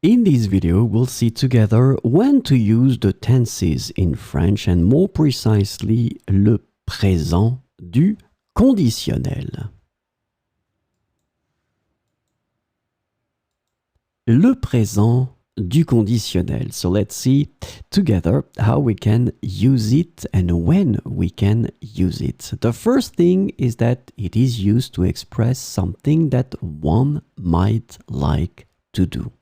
In this video, we'll see together when to use the tenses in French and more precisely le présent du conditionnel. Le présent du conditionnel. So let's see together how we can use it and when we can use it. The first thing is that it is used to express something that one might like to do.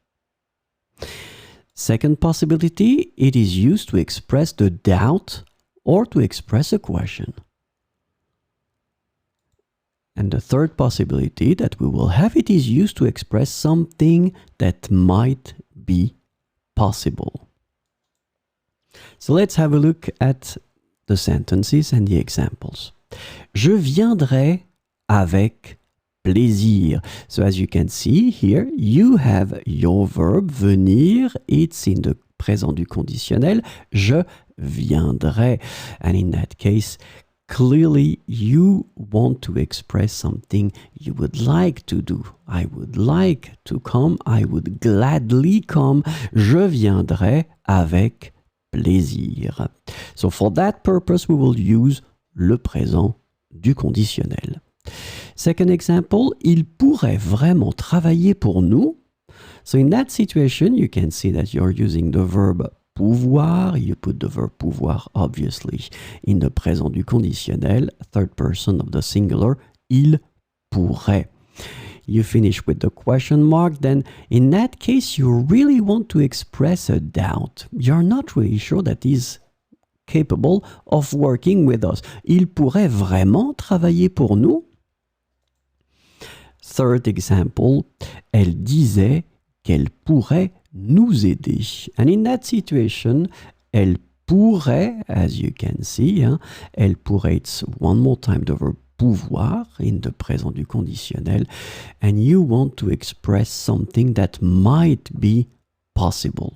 Second possibility, it is used to express the doubt or to express a question. And the third possibility that we will have, it is used to express something that might be possible. So let's have a look at the sentences and the examples. Je viendrai avec plaisir. So as you can see here, you have your verb venir. It's in the présent du conditionnel. Je viendrai. And in that case, clearly you want to express something you would like to do. I would like to come. I would gladly come. Je viendrai avec plaisir. So for that purpose, we will use le présent du conditionnel. Second example, il pourrait vraiment travailler pour nous. So in that situation, you can see that you're using the verb pouvoir. You put the verb pouvoir, obviously, in the présent du conditionnel, third person of the singular, il pourrait. You finish with the question mark, then in that case, you really want to express a doubt. You're not really sure that he's capable of working with us. Il pourrait vraiment travailler pour nous? Third example, elle disait qu'elle pourrait nous aider. And in that situation, elle pourrait, as you can see, elle pourrait, it's one more time the verb pouvoir in the présent du conditionnel, and you want to express something that might be possible.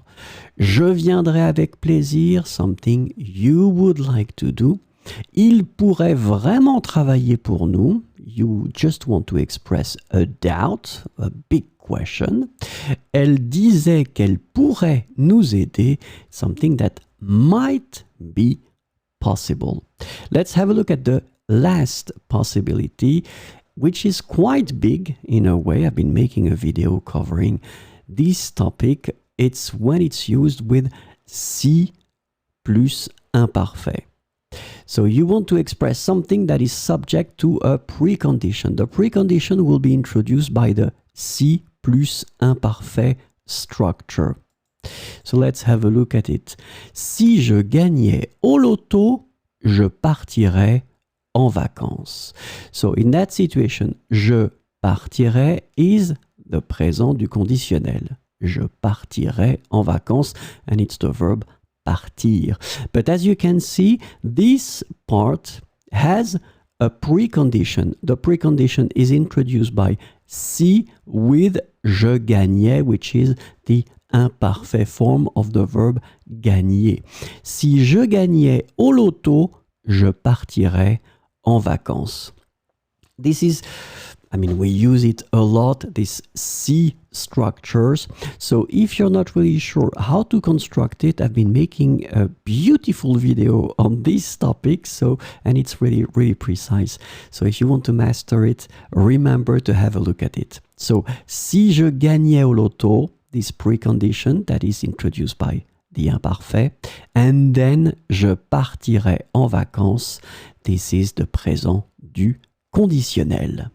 Je viendrai avec plaisir, something you would like to do. Il pourrait vraiment travailler pour nous. You just want to express a doubt, a big question. Elle disait qu'elle pourrait nous aider, something that might be possible. Let's have a look at the last possibility, which is quite big in a way. I've been making a video covering this topic. It's when it's used with si plus imparfait. So you want to express something that is subject to a precondition. The precondition will be introduced by the si plus imparfait structure. So let's have a look at it. Si je gagnais au loto, je partirais en vacances. So in that situation, je partirais is the présent du conditionnel. Je partirais en vacances, and it's the verb partir. But as you can see, this part has a precondition. The precondition is introduced by si with je gagnais, which is the imparfait form of the verb gagner. Si je gagnais au loto, je partirais en vacances. This is, we use it a lot, these si structures. So if you're not really sure how to construct it, I've been making a beautiful video on this topic, and it's really, really precise. So if you want to master it, remember to have a look at it. So, si je gagnais au loto, this precondition that is introduced by the imparfait, and then je partirais en vacances, this is the présent du conditionnel.